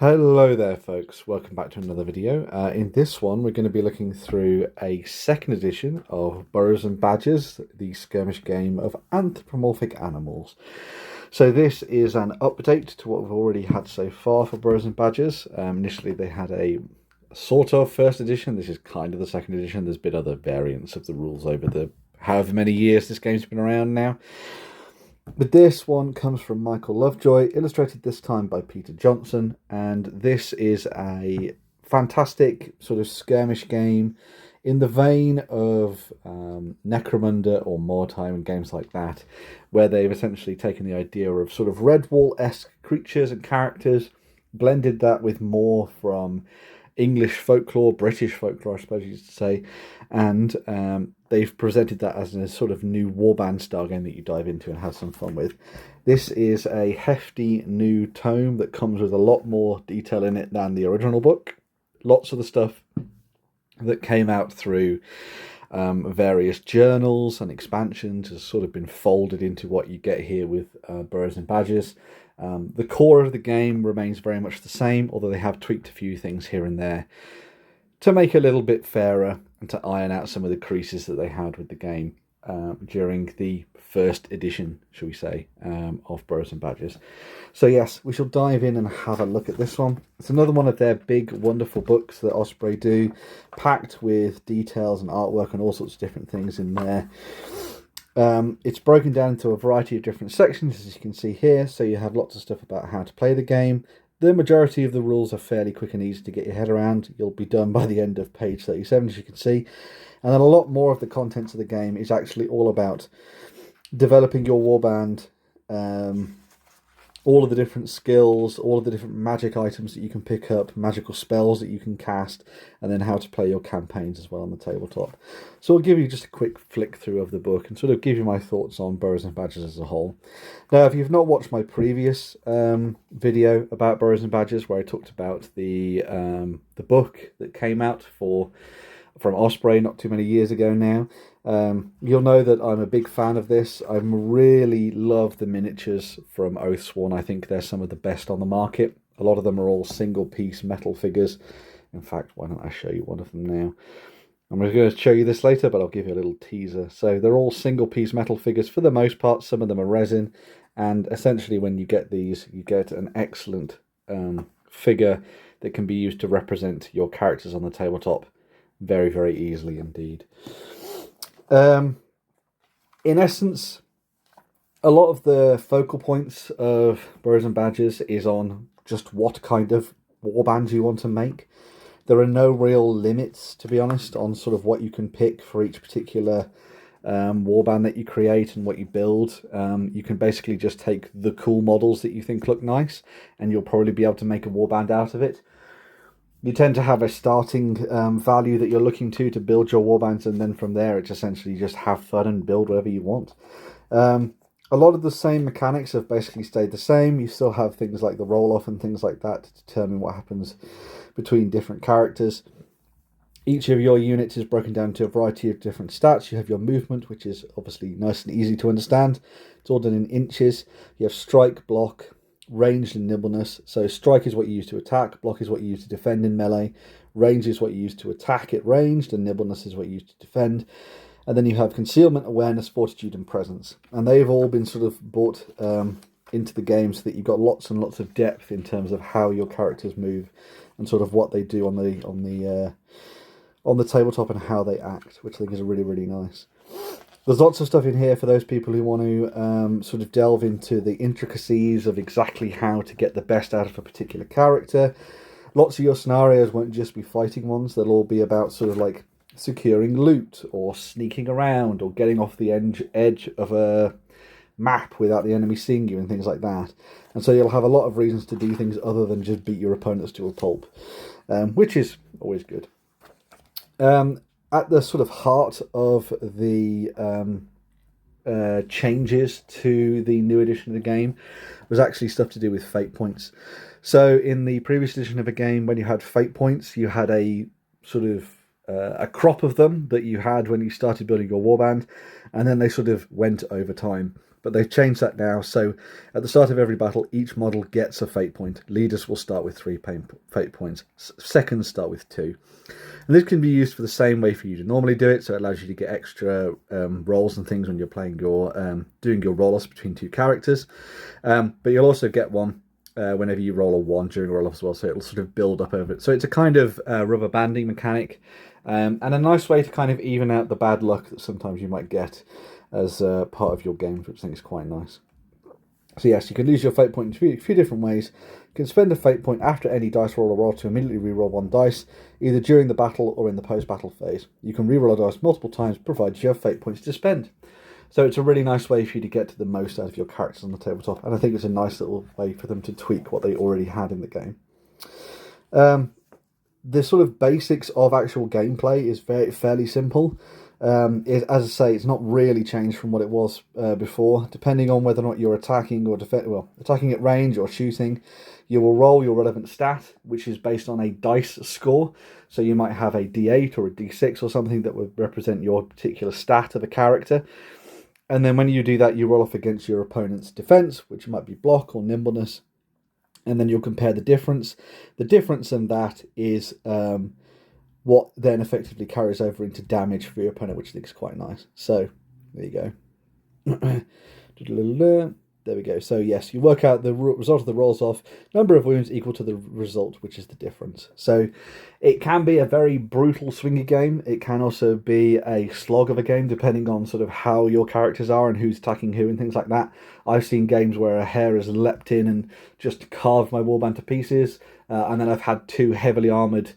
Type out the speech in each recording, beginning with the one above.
Hello there folks, welcome back to another video. In this one we're going to be looking through a second edition of Burrows and Badgers, the skirmish game of anthropomorphic animals. So this is an update to what we've already had so far for Burrows and Badgers. Initially they had a sort of first edition, this is kind of the second edition. There's been other variants of the rules over the however many years this game's been around now. But this one comes from Michael Lovejoy, illustrated this time by Peter Johnson, and this is a fantastic sort of skirmish game in the vein of Necromunda or Mordheim and games like that, where they've essentially taken the idea of sort of Redwall-esque creatures and characters, blended that with more from English folklore, British folklore, I suppose you could say, and they've presented that as a sort of new Warband style game that you dive into and have some fun with. This is a hefty new tome that comes with a lot more detail in it than the original book. Lots of the stuff that came out through various journals and expansions has sort of been folded into what you get here with Burrows and Badgers. The core of the game remains very much the same, although they have tweaked a few things here and there to make it a little bit fairer and to iron out some of the creases that they had with the game during the first edition, shall we say, of Burrows and Badgers. So yes, we shall dive in and have a look at this one. It's another one of their big, wonderful books that Osprey do, packed with details and artwork and all sorts of different things in there. It's broken down into a variety of different sections, as you can see here, so you have lots of stuff about how to play the game. The majority of the rules are fairly quick and easy to get your head around. You'll be done by the end of page 37, as you can see. And then a lot more of the contents of the game is actually all about developing your warband, all of the different skills, all of the different magic items that you can pick up, magical spells that you can cast, and then how to play your campaigns as well on the tabletop. So I'll give you just a quick flick through of the book and sort of give you my thoughts on Burrows and Badgers as a whole. Now, if you've not watched my previous video about Burrows and Badgers, where I talked about the book that came out from Osprey not too many years ago now, you'll know that I'm a big fan of this. I really love the miniatures from Oathsworn. I think they're some of the best on the market. A lot of them are all single piece metal figures. In fact, why don't I show you one of them now? I'm going to show you this later, but I'll give you a little teaser. So they're all single piece metal figures for the most part. Some of them are resin, and essentially when you get these, you get an excellent figure that can be used to represent your characters on the tabletop very, very easily indeed. In essence, a lot of the focal points of Burrows and Badgers is on just what kind of warbands you want to make. There are no real limits, to be honest, on sort of what you can pick for each particular warband that you create and what you build. You can basically just take the cool models that you think look nice, and you'll probably be able to make a warband out of it. You tend to have a starting value that you're looking to build your warbands, and then from there it's essentially just have fun and build whatever you want. A lot of the same mechanics have basically stayed the same. You still have things like the roll-off and things like that to determine what happens between different characters. Each of your units is broken down into a variety of different stats. You have your movement, which is obviously nice and easy to understand. It's all done in inches. You have strike, block, range and nimbleness. So strike is what you use to attack, block is what you use to defend in melee, range is what you use to attack at ranged, and nimbleness is what you use to defend. And then you have concealment, awareness, fortitude and presence. And they've all been sort of brought into the game so that you've got lots and lots of depth in terms of how your characters move and sort of what they do on the tabletop and how they act, which I think is really, really nice. There's lots of stuff in here for those people who want to sort of delve into the intricacies of exactly how to get the best out of a particular character. Lots of your scenarios won't just be fighting ones. They'll all be about sort of like securing loot or sneaking around or getting off the edge of a map without the enemy seeing you and things like that. And so you'll have a lot of reasons to do things other than just beat your opponents to a pulp, which is always good. At the sort of heart of the changes to the new edition of the game was actually stuff to do with fate points. So in the previous edition of a game, when you had fate points, you had a sort of a crop of them that you had when you started building your warband, and then they sort of went over time. but they've changed that now. So at the start of every battle, each model gets a fate point. Leaders will start with 3 fate points. Seconds start with 2. And this can be used for the same way for you to normally do it, so it allows you to get extra rolls and things when you're playing your doing your roll-offs between 2 characters. But you'll also get one whenever you roll a 1 during a roll-off as well, so it'll sort of build up over it. So it's a kind of rubber banding mechanic, and a nice way to kind of even out the bad luck that sometimes you might get as part of your games, which I think is quite nice. So yes, you can lose your fate point in a few different ways. You can spend a fate point after any dice roll or roll to immediately reroll 1 dice, either during the battle or in the post-battle phase. You can reroll a dice multiple times, provided you have fate points to spend. So it's a really nice way for you to get to the most out of your characters on the tabletop, and I think it's a nice little way for them to tweak what they already had in the game. The sort of basics of actual gameplay is fairly simple. As I say, it's not really changed from what it was before. Depending on whether or not you're attacking or attacking at range or shooting, you will roll your relevant stat, which is based on a dice score. So you might have a D8 or a D6 or something that would represent your particular stat of a character. And then when you do that, you roll off against your opponent's defense, which might be block or nimbleness. And then you'll compare the difference. The difference in that is what then effectively carries over into damage for your opponent, which I think is quite nice. So there you go. There we go. So yes, you work out the result of the rolls off, number of wounds equal to the result, which is the difference. So it can be a very brutal swingy game. It can also be a slog of a game, depending on sort of how your characters are and who's attacking who and things like that. I've seen games where a hare has leapt in and just carved my warband to pieces, and then I've had 2 heavily armoured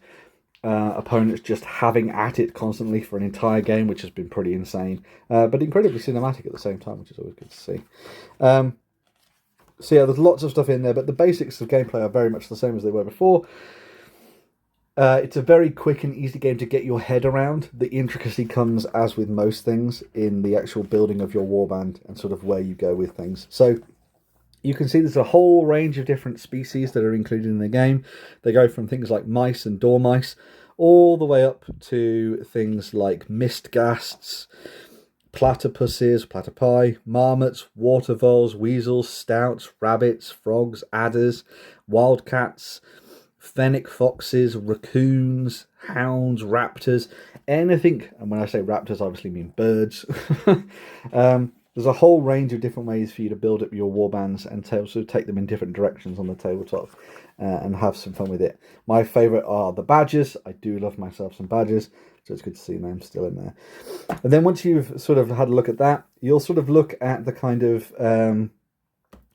opponents just having at it constantly for an entire game, which has been pretty insane, but incredibly cinematic at the same time, which is always good to see. So yeah, there's lots of stuff in there, but the basics of gameplay are very much the same as they were before. It's a very quick and easy game to get your head around. The intricacy comes, as with most things, in the actual building of your warband and sort of where you go with things. So you can see there's a whole range of different species that are included in the game. They go from things like mice and dormice all the way up to things like mistghasts, platypuses, platypi, marmots, water voles, weasels, stouts, rabbits, frogs, adders, wildcats, fennec foxes, raccoons, hounds, raptors, anything. And when I say raptors, I obviously mean birds. There's a whole range of different ways for you to build up your warbands and to sort of take them in different directions on the tabletop and have some fun with it. My favourite are the badgers. I do love myself some badgers, so it's good to see them still in there. And then once you've sort of had a look at that, you'll sort of look at the kind of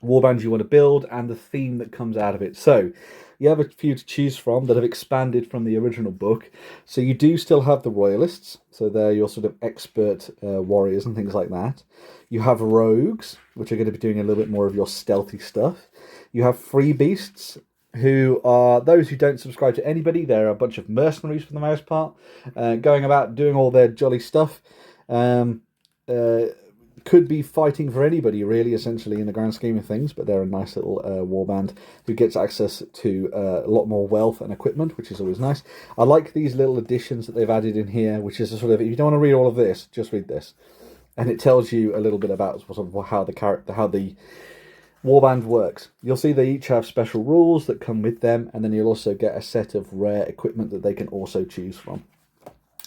warbands you want to build and the theme that comes out of it. So you have a few to choose from that have expanded from the original book. So you do still have the royalists, so they're your sort of expert warriors and things like that. You have rogues, which are going to be doing a little bit more of your stealthy stuff. You have free beasts, who are those who don't subscribe to anybody. They're a bunch of mercenaries for the most part, going about doing all their jolly stuff. Could be fighting for anybody, really, essentially, in the grand scheme of things, but they're a nice little warband who gets access to a lot more wealth and equipment, which is always nice. I like these little additions that they've added in here, which is a sort of, if you don't want to read all of this, just read this. And it tells you a little bit about sort of how the warband works. You'll see they each have special rules that come with them, and then you'll also get a set of rare equipment that they can also choose from.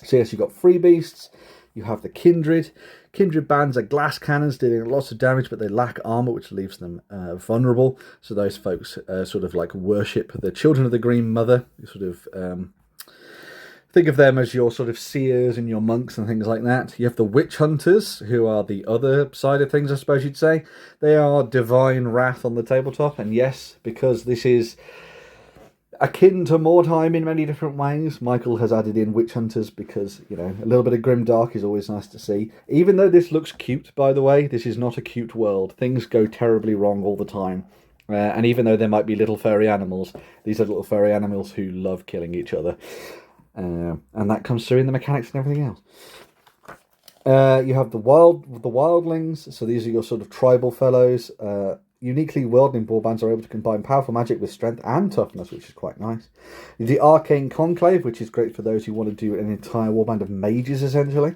So yes, you've got free beasts. You have the kindred. Kindred bands are glass cannons dealing lots of damage, but they lack armor, which leaves them vulnerable. So those folks sort of like worship the children of the Green Mother. You sort of think of them as your sort of seers and your monks and things like that. You have the witch hunters, who are the other side of things, I suppose you'd say. They are divine wrath on the tabletop, and yes, because this is akin to Mordheim in many different ways, Michael has added in witch hunters because, you know, a little bit of grimdark is always nice to see. Even though this looks cute, by the way, this is not a cute world. Things go terribly wrong all the time. And even though there might be little furry animals, these are little furry animals who love killing each other. And that comes through in the mechanics and everything else. You have the wildlings, so these are your sort of tribal fellows. Uniquely worldling warbands are able to combine powerful magic with strength and toughness, which is quite nice. The Arcane Conclave, which is great for those who want to do an entire warband of mages, essentially.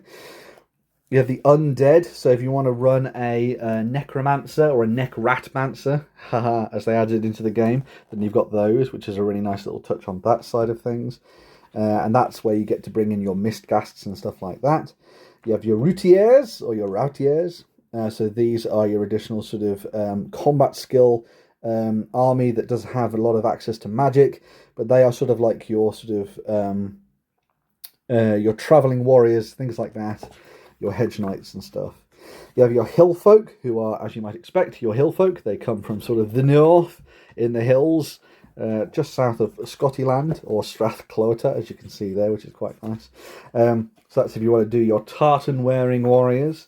You have the undead, so if you want to run a necromancer or a necratmancer, haha, as they added into the game, then you've got those, which is a really nice little touch on that side of things. And that's where you get to bring in your mistgasts and stuff like that. You have your routiers or your routiers. So these are your additional sort of combat skill army that does have a lot of access to magic, but they are sort of like your sort of your traveling warriors, things like that. Your hedge knights and stuff. You have your hill folk, who are, as you might expect, your hill folk. They come from sort of the north in the hills, just south of Scottyland or Strathclota, as you can see there, which is quite nice. So that's if you want to do your tartan-wearing warriors.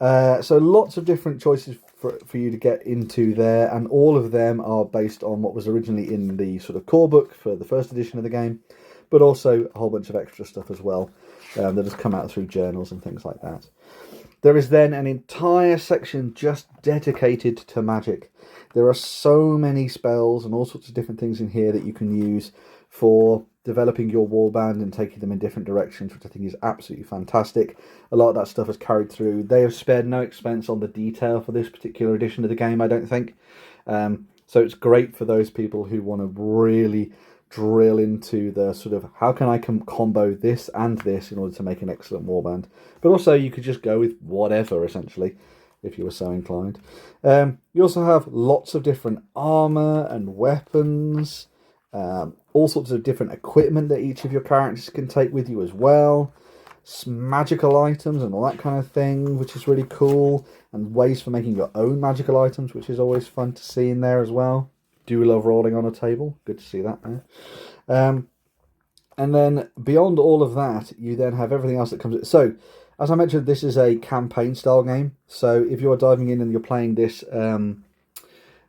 So lots of different choices for you to get into there, and all of them are based on what was originally in the sort of core book for the first edition of the game, but also a whole bunch of extra stuff as well. That has come out through journals and things like that. There is then an entire section just dedicated to magic. There are so many spells and all sorts of different things in here that you can use for developing your warband and taking them in different directions, which I think is absolutely fantastic. A lot of that stuff is carried through. They have spared no expense on the detail for this particular edition of the game, I don't think. So it's great for those people who want to really drill into the sort of how can I combo this and this in order to make an excellent warband. But also you could just go with whatever, essentially, if you were so inclined. You also have lots of different armor and weapons, all sorts of different equipment that each of your characters can take with you as well, magical items and all that kind of thing, which is really cool, and ways for making your own magical items, which is always fun to see in there as well. Do love rolling on a table. Good to see that there. And then beyond all of that, you then have everything else that comes. So, as I mentioned, this is a campaign style game. So if you're diving in and you're playing this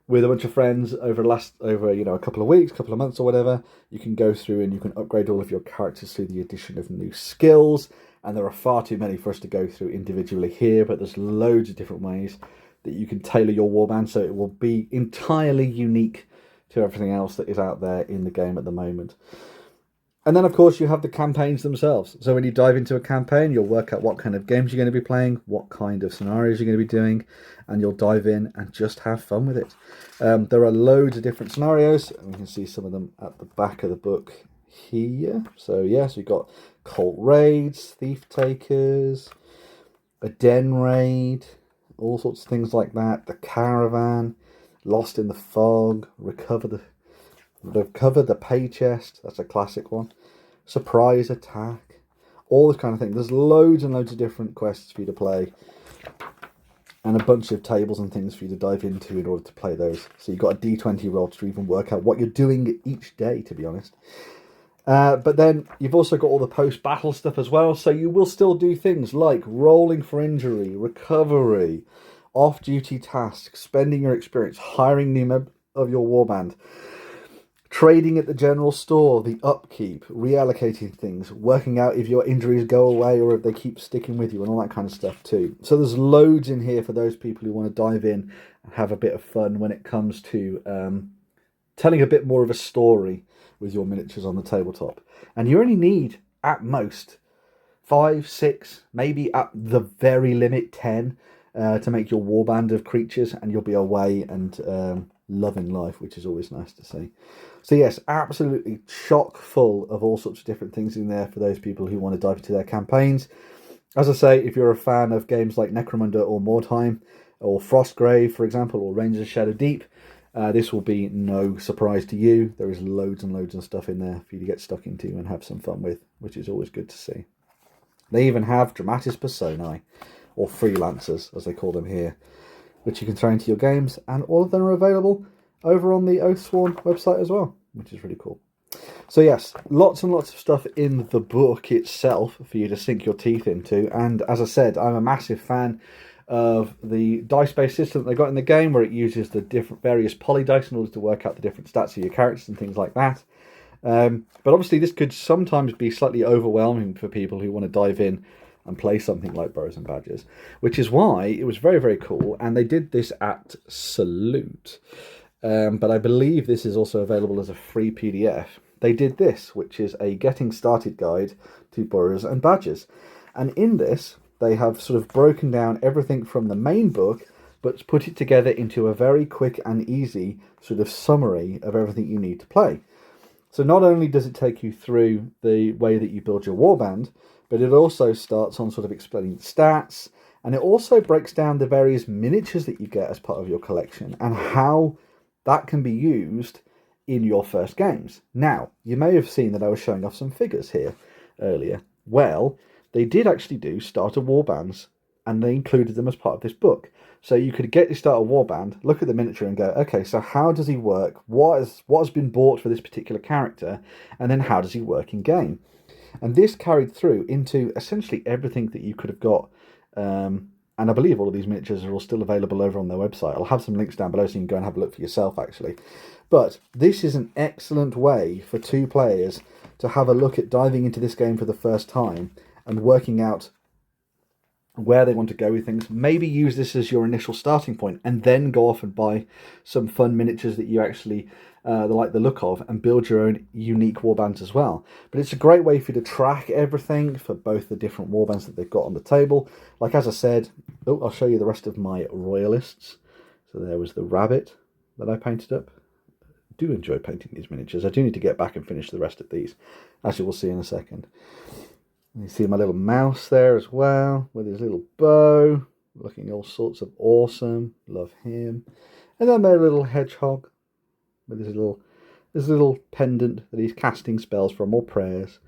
with a bunch of friends over a couple of weeks, couple of months or whatever, you can go through and you can upgrade all of your characters through the addition of new skills. And there are far too many for us to go through individually here, but there's loads of different ways that you can tailor your warband so it will be entirely unique to everything else that is out there in the game at the moment. And then, of course, you have the campaigns themselves. So when you dive into a campaign, you'll work out what kind of games you're going to be playing, what kind of scenarios you're going to be doing, and you'll dive in and just have fun with it. There are loads of different scenarios, and you can see some of them at the back of the book here. So, yes, you've got cult raids, thief takers, a den raid, all sorts of things like that. The caravan, lost in the fog, recover the pay chest. That's a classic one. Surprise attack, all this kind of thing. There's loads and loads of different quests for you to play, and a bunch of tables and things for you to dive into in order to play those. So you've got a D20 roll to even work out what you're doing each day, to be honest. But then you've also got all the post-battle stuff as well, so you will still do things like rolling for injury, recovery, off-duty tasks, spending your experience, hiring new members of your warband, trading at the general store, the upkeep, reallocating things, working out if your injuries go away or if they keep sticking with you, and all that kind of stuff too. So there's loads in here for those people who want to dive in and have a bit of fun when it comes to telling a bit more of a story with your miniatures on the tabletop. And you only need, at most, 5, 6, maybe at the very limit 10 to make your warband of creatures, and you'll be away and loving life, which is always nice to see. So yes, absolutely chock full of all sorts of different things in there for those people who want to dive into their campaigns. As I say, if you're a fan of games like Necromunda or Mordheim or Frostgrave, for example, or Rangers of Shadow Deep, this will be no surprise to you. There is loads and loads of stuff in there for you to get stuck into and have some fun with, which is always good to see. They even have Dramatis Personae, or freelancers, as they call them here, which you can throw into your games, and all of them are available over on the Oathsworn website as well, which is really cool. So yes, lots and lots of stuff in the book itself for you to sink your teeth into, and as I said, I'm a massive fan of the dice-based system that they got in the game, where it uses the different various poly dice in order to work out the different stats of your characters and things like that. But obviously this could sometimes be slightly overwhelming for people who want to dive in and play something like Burrows and Badgers, which is why it was very, very cool, and they did this at Salute. But I believe this is also available as a free PDF. They did this, which is a getting started guide to Burrows and Badgers. And in this, they have sort of broken down everything from the main book, but put it together into a very quick and easy sort of summary of everything you need to play. So not only does it take you through the way that you build your warband, but it also starts on sort of explaining the stats, and it also breaks down the various miniatures that you get as part of your collection and how that can be used in your first games. Now, you may have seen that I was showing off some figures here earlier. Well, they did actually do starter warbands, and they included them as part of this book. So you could get your starter warband, look at the miniature and go, okay, so how does he work? What has been bought for this particular character? And then how does he work in game? And this carried through into essentially everything that you could have got. And I believe all of these miniatures are all still available over on their website. I'll have some links down below so you can go and have a look for yourself, actually. But this is an excellent way for two players to have a look at diving into this game for the first time and working out where they want to go with things. Maybe use this as your initial starting point and then go off and buy some fun miniatures that you actually like the look of and build your own unique warbands as well. But it's a great way for you to track everything for both the different warbands that they've got on the table. Like as I said, I'll show you the rest of my royalists. So there was the rabbit that I painted up. I do enjoy painting these miniatures. I do need to get back and finish the rest of these, as you will see in a second. You see my little mouse there as well, with his little bow, looking all sorts of awesome. Love him. And then my little hedgehog, with his little pendant that he's casting spells from, or prayers.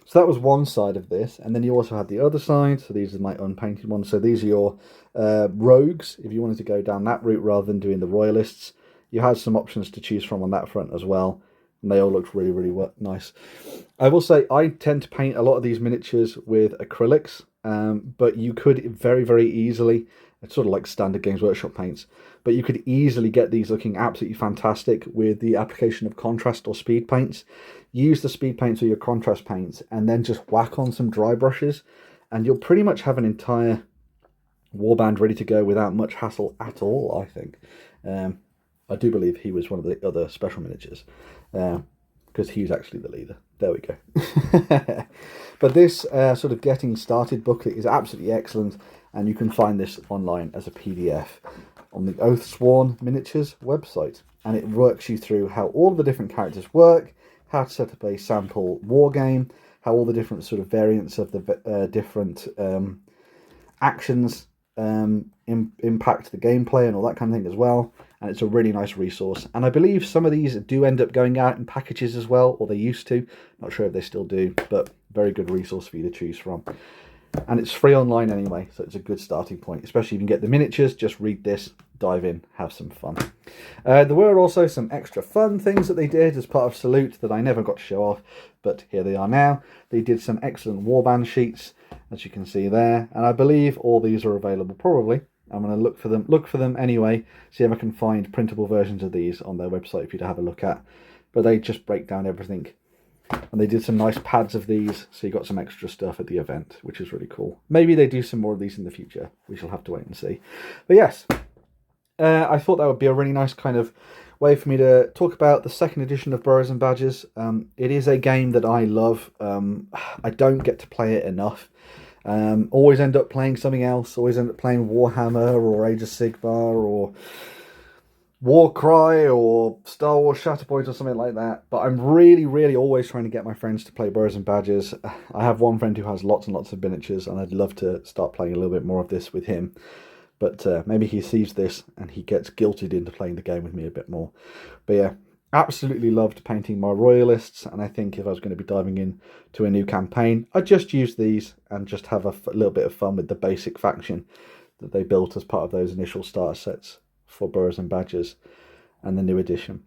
So that was one side of this, and then you also had the other side. So these are my unpainted ones. So these are your rogues, if you wanted to go down that route rather than doing the royalists. You had some options to choose from on that front as well. And they all looked really, really nice. I will say I tend to paint a lot of these miniatures with acrylics, but you could very, very easily, it's sort of like standard Games Workshop paints, but you could easily get these looking absolutely fantastic with the application of contrast or speed paints. Use the speed paints or your contrast paints and then just whack on some dry brushes and you'll pretty much have an entire warband ready to go without much hassle at all, I think. I do believe he was one of the other special miniatures, because he's actually the leader. There we go. But this sort of getting started booklet is absolutely excellent, and you can find this online as a PDF on the Oathsworn Miniatures website. And it works you through how all the different characters work, how to set up a sample wargame, how all the different sort of variants of the different actions impact the gameplay and all that kind of thing as well. And it's a really nice resource. And I believe some of these do end up going out in packages as well, or they used to. Not sure if they still do, but very good resource for you to choose from. And it's free online anyway, so it's a good starting point. Especially if you can get the miniatures, just read this, dive in, have some fun. There were also some extra fun things that they did as part of Salute that I never got to show off, but here they are now. They did some excellent warband sheets, as you can see there. And I believe all these are available probably. I'm going to look for them anyway, see if I can find printable versions of these on their website for you to have a look at. But they just break down everything. And they did some nice pads of these, so you got some extra stuff at the event, which is really cool. Maybe they do some more of these in the future. We shall have to wait and see. But yes, I thought that would be a really nice kind of way for me to talk about the second edition of Burrows and Badgers. It is a game that I love. I don't get to play it enough. Always end up playing something else, always end up playing Warhammer or Age of Sigmar or Warcry or Star Wars Shatterpoint or something like that. But I'm really, really always trying to get my friends to play Burrows and Badgers. I have one friend who has lots and lots of miniatures, and I'd love to start playing a little bit more of this with him. But maybe he sees this and he gets guilted into playing the game with me a bit more. But yeah, absolutely loved painting my royalists, and I think if I was going to be diving in to a new campaign, I'd just use these and just have a little bit of fun with the basic faction that they built as part of those initial starter sets for Burrows and Badgers and the new edition.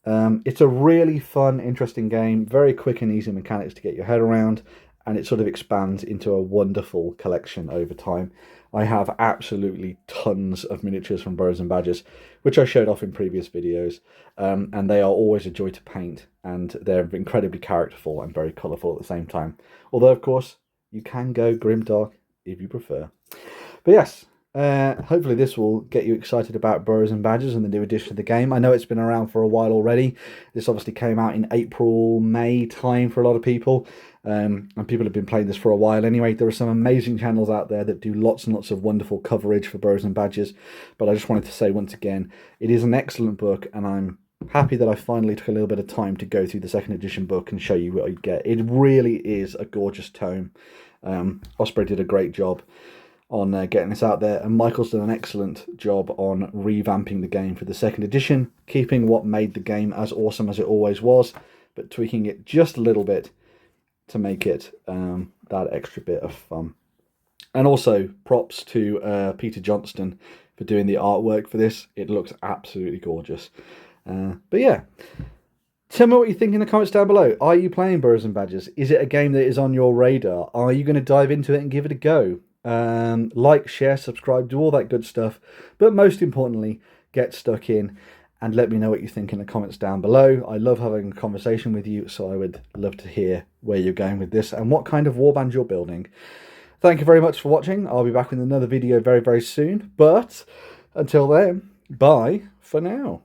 It's a really fun, interesting game, very quick and easy mechanics to get your head around, and it sort of expands into a wonderful collection over time. I have absolutely tons of miniatures from Burrows and Badgers, which I showed off in previous videos, and they are always a joy to paint, and they're incredibly characterful and very colourful at the same time. Although, of course, you can go grimdark if you prefer. But yes, Hopefully this will get you excited about Burrows and Badgers and the new edition of the game. I know it's been around for a while already. This obviously came out in April, May time for a lot of people. And people have been playing this for a while anyway. There are some amazing channels out there that do lots and lots of wonderful coverage for Burrows and Badgers. But I just wanted to say once again, it is an excellent book, and I'm happy that I finally took a little bit of time to go through the second edition book and show you what you get. It really is a gorgeous tome. Osprey did a great job on getting this out there, and Michael's done an excellent job on revamping the game for the second edition, keeping what made the game as awesome as it always was, but tweaking it just a little bit to make it that extra bit of fun. And also props to Peter Johnston for doing the artwork for this. It looks absolutely gorgeous. But yeah, tell me what you think in the comments down below. Are you playing Burrows and Badgers? Is it a game that is on your radar? Are you going to dive into it and give it a go? Like, share, subscribe, do all that good stuff. But most importantly, get stuck in and let me know what you think in the comments down below. I love having a conversation with you, so I would love to hear where you're going with this and what kind of warband you're building. Thank you very much for watching. I'll be back with another video very, very soon. But until then, bye for now.